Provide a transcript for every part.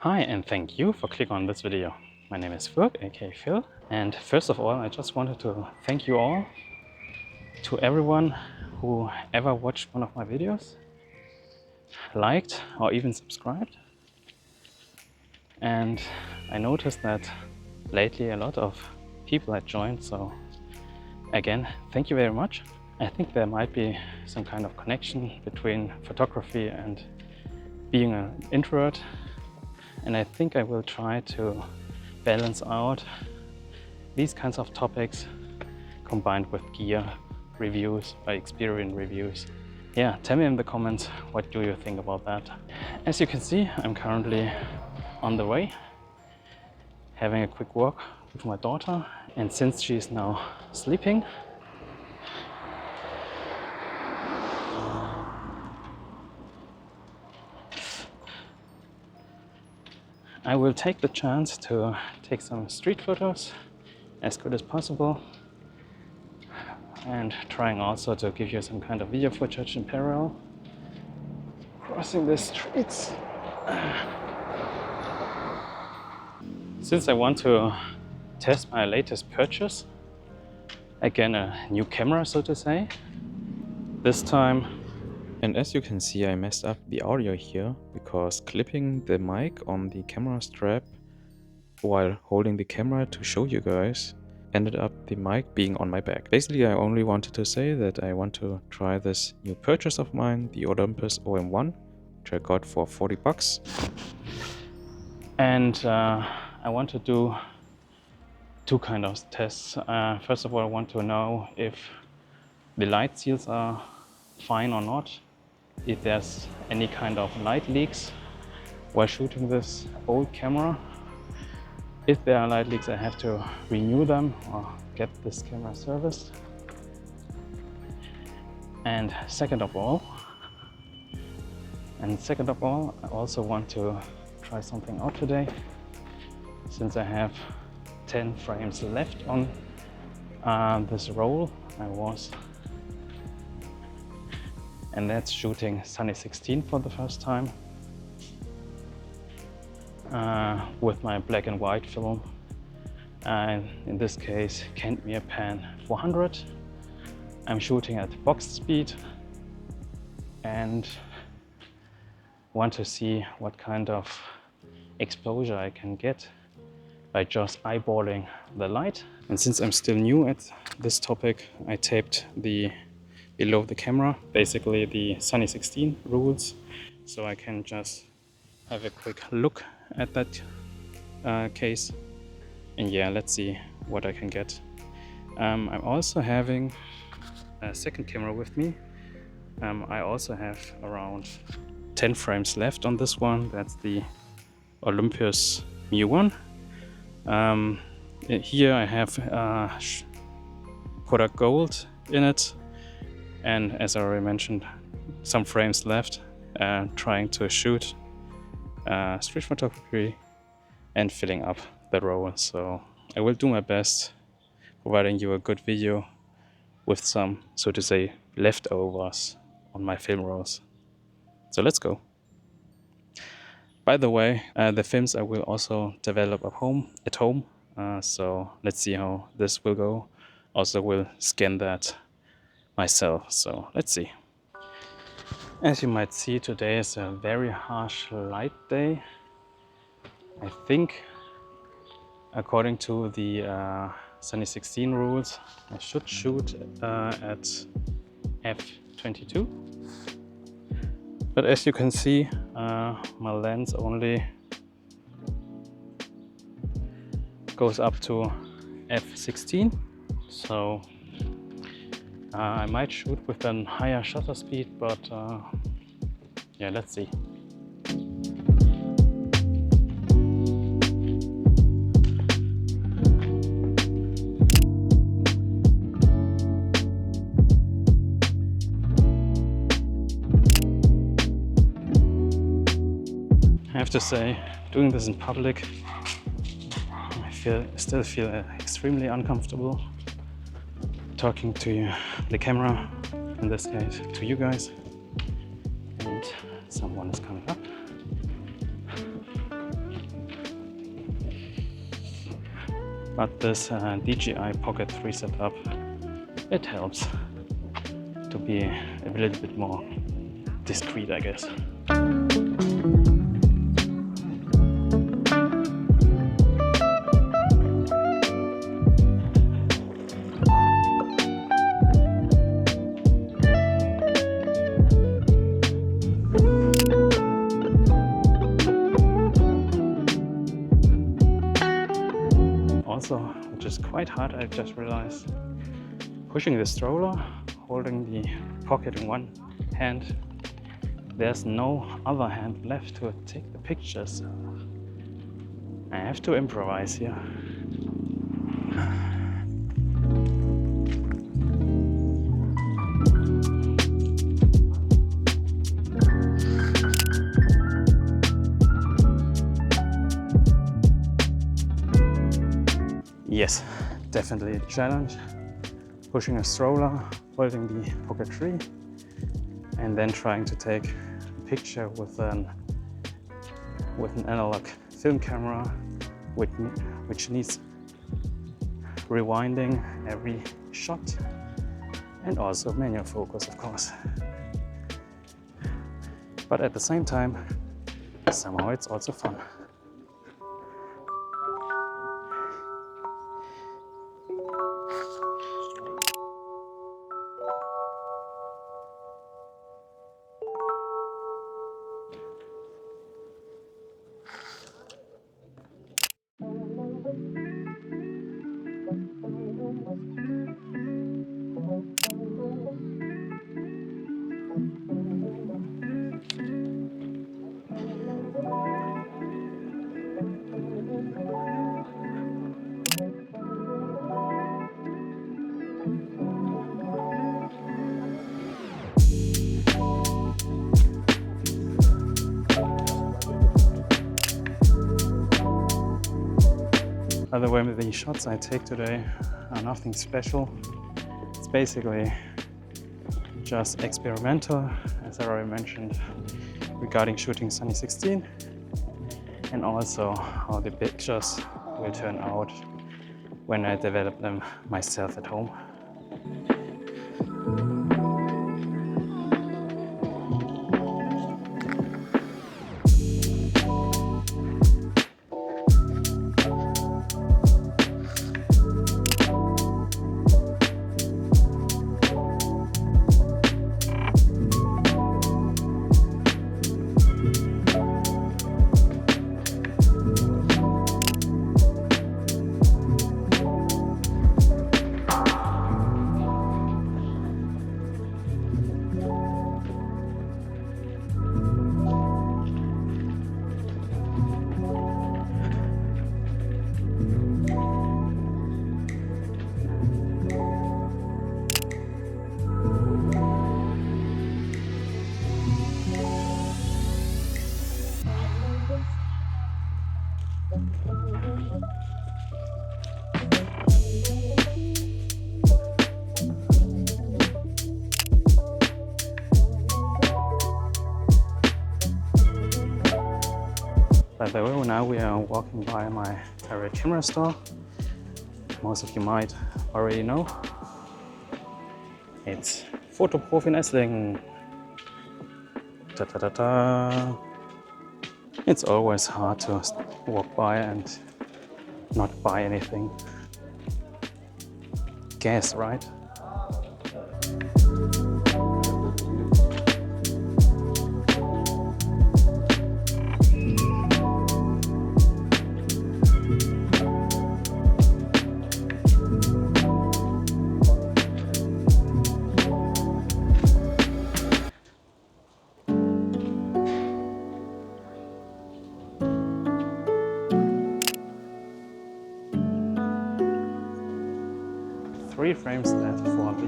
Hi and thank you for clicking on this video. My name is Furk, aka Phil, and first of all I just wanted to thank you all, to everyone who ever watched one of my videos, liked or even subscribed. And I noticed that lately a lot of people had joined, so again, thank you very much. I think there might be some kind of connection between photography and being an introvert. And I think I will try to balance out these kinds of topics combined with gear reviews or experience reviews. Yeah, tell me in the comments what do you think about that. As you can see, I'm currently on the way, having a quick walk with my daughter, and since she is now sleeping, I will take the chance to take some street photos as good as possible, and trying also to give you some kind of video footage in parallel. Crossing the streets. Since I want to test my latest purchase, again a new camera so to say, this time. And as you can see, I messed up the audio here because clipping the mic on the camera strap while holding the camera to show you guys ended up the mic being on my back. Basically, I only wanted to say that I want to try this new purchase of mine, the Olympus OM1, which I got for 40 bucks. And I want to do two kind of tests. First of all, I want to know if the light seals are fine or not, if there's any kind of light leaks while shooting this old camera. If there are light leaks, I have to renew them or get this camera serviced. And second of all, I also want to try something out today. Since I have 10 frames left on this roll and that's shooting Sunny 16 for the first time with my black and white film, and in this case Can't Pan 400. I'm shooting at box speed and want to see what kind of exposure I can get by just eyeballing the light. And since I'm still new at this topic, I taped the below the camera, basically the Sunny 16 rules, so I can just have a quick look at that case. And yeah, let's see what I can get. I'm also having a second camera with me. I also have around 10 frames left on this one. That's the Olympus Mu1. Here I have Kodak Gold in it, and as I already mentioned, some frames left, trying to shoot street photography and filling up the roll. So I will do my best providing you a good video with some, so to say, leftovers on my film rolls. So let's go. By the way, the films I will also develop at home. So let's see how this will go. Also will scan that myself, so let's see. As you might see, today is a very harsh light day. I think according to the Sunny 16 rules, I should shoot at f22. But as you can see, my lens only goes up to f16. So I might shoot with a higher shutter speed, but yeah, let's see. I have to say, doing this in public, I still feel extremely uncomfortable talking to the camera, in this case to you guys. And someone is coming up. But this DJI Pocket 3 setup, it helps to be a little bit more discreet, I guess. Also, which is quite hard, I just realized, pushing the stroller, holding the pocket in one hand, there's no other hand left to take the pictures. I have to improvise here. Yes, definitely a challenge. Pushing a stroller, holding the Pocket 3, and then trying to take a picture with an analog film camera, which needs rewinding every shot, and also manual focus, of course. But at the same time, somehow it's also fun. By the way, the shots I take today are nothing special. It's basically just experimental, as I already mentioned, regarding shooting Sunny 16, and also how the pictures will turn out when I develop them myself at home. By the way, now we are walking by my favorite camera store. Most of you might already know. It's Fotoprofi in Esslingen. Ta -ta -ta -ta. It's always hard to walk by and not buy anything. Guess, right? Three frames left for the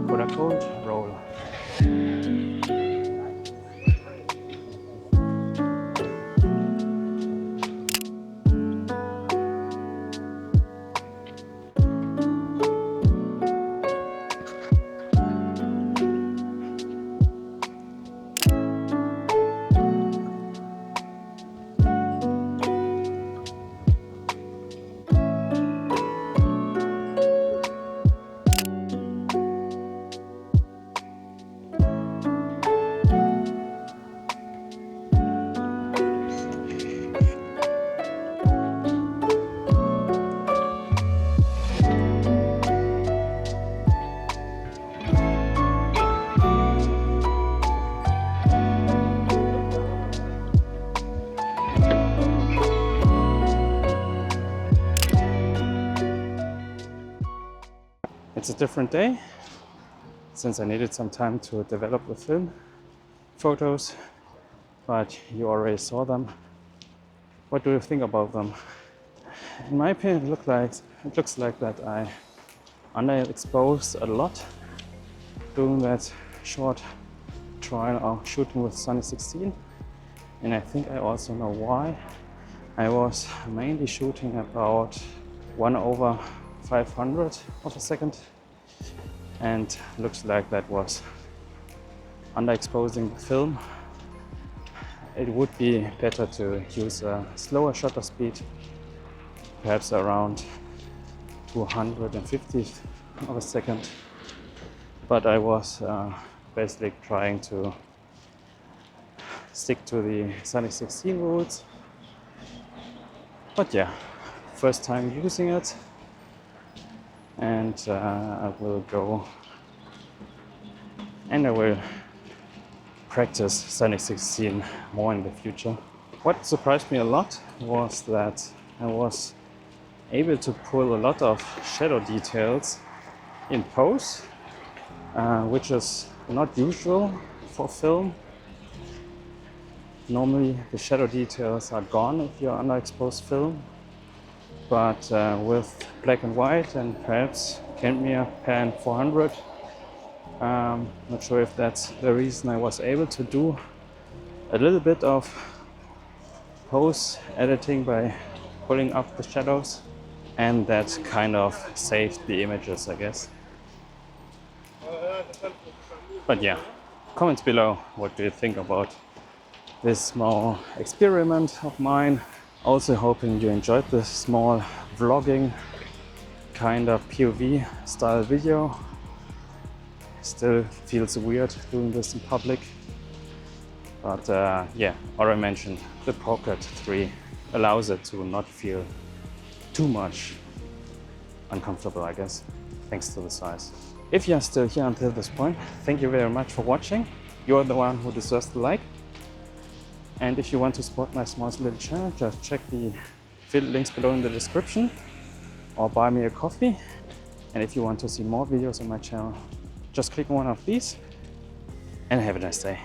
quote-unquote roll. It's a different day since I needed some time to develop the film photos, but you already saw them. What do you think about them? In my opinion, it looks like that I underexposed a lot doing that short trial of shooting with Sunny 16, and I think I also know why. I was mainly shooting about 1/500 of a second, and looks like that was underexposing the film. It would be better to use a slower shutter speed, perhaps around 250th of a second, but I was basically trying to stick to the Sunny 16 rules. But yeah, first time using it, and I will go and I will practice Sunny 16 more in the future. What surprised me a lot was that I was able to pull a lot of shadow details in pose, which is not usual for film. Normally the shadow details are gone if you're underexposed film, but with black and white and perhaps Kenmire Pan 400, not sure if that's the reason I was able to do a little bit of pose editing by pulling up the shadows, and that kind of saved the images, I guess. But yeah, comments below, what do you think about this small experiment of mine? Also hoping you enjoyed this small vlogging kind of POV style video. Still feels weird doing this in public, but yeah, already mentioned the Pocket 3 allows it to not feel too much uncomfortable, I guess, thanks to the size. If you're still here until this point, thank you very much for watching. You're the one who deserves the like. And if you want to support my small little channel, just check the links below in the description or buy me a coffee. And if you want to see more videos on my channel, just click on one of these, and have a nice day.